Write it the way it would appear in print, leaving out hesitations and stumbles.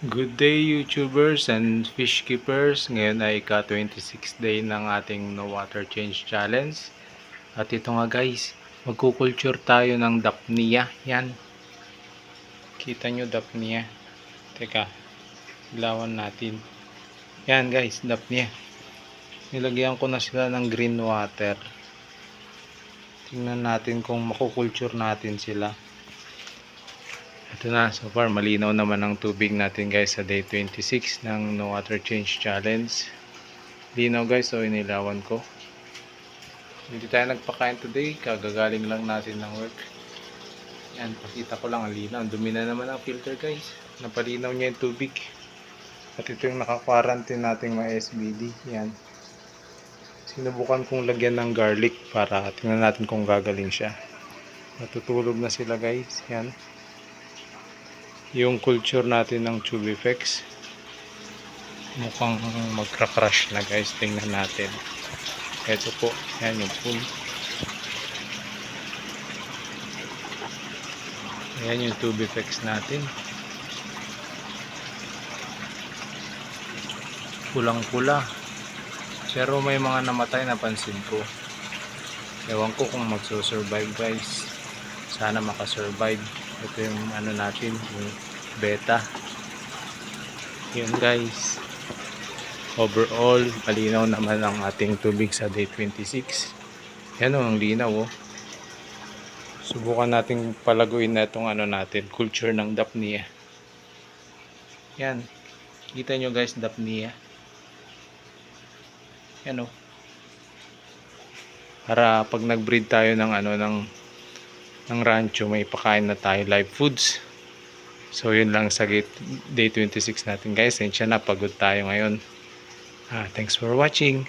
Good day YouTubers and fish keepers. Ngayon ay ka-26 day ng ating no water change challenge. At ito nga guys, magkukulture tayo ng Daphnia. Yan. Kita nyo Daphnia. Teka, ilawan natin. Yan guys, Daphnia. Nilagyan ko na sila ng green water. Tingnan natin kung makukulture natin sila. Ito na, so far malinaw naman ang tubig natin guys sa day 26 ng no water change challenge. Linaw guys, so inilawan ko. Hindi tayo nagpakain today, kagagaling lang natin ng work. Yan, pakita ko lang ang linaw. Dumi na naman ang filter guys. Napalinaw niya yung tubig. At ito yung naka-quarantine nating mga SBD. Yan. Sinubukan kong lagyan ng garlic para tingnan natin kung gagaling siya. Natutulog na sila guys. Yan. Yung culture natin ng Tubifex mukhang magka-crush na guys. Tingnan natin. Ito po, yan yung pool. Ayan yung Tubifex natin. Pulang-pula. Pero may mga namatay, napansin ko. Ewan ko kung magsusurvive guys. Sana makasurvive. Ito yung ano natin, yung beta. Yun guys. Overall, malinaw naman ang ating tubig sa day 26. Yan o, ang linaw o. Subukan natin palaguin na itong ano natin, culture ng Daphnia. Yan. Kita nyo guys, Daphnia. Yan o. Para pag nag-breed tayo ng ano, ng rancho, may pakain na tayo, live foods. So yun lang sa day 26 natin guys. Sensya na, pagod tayo ngayon. Thanks for watching.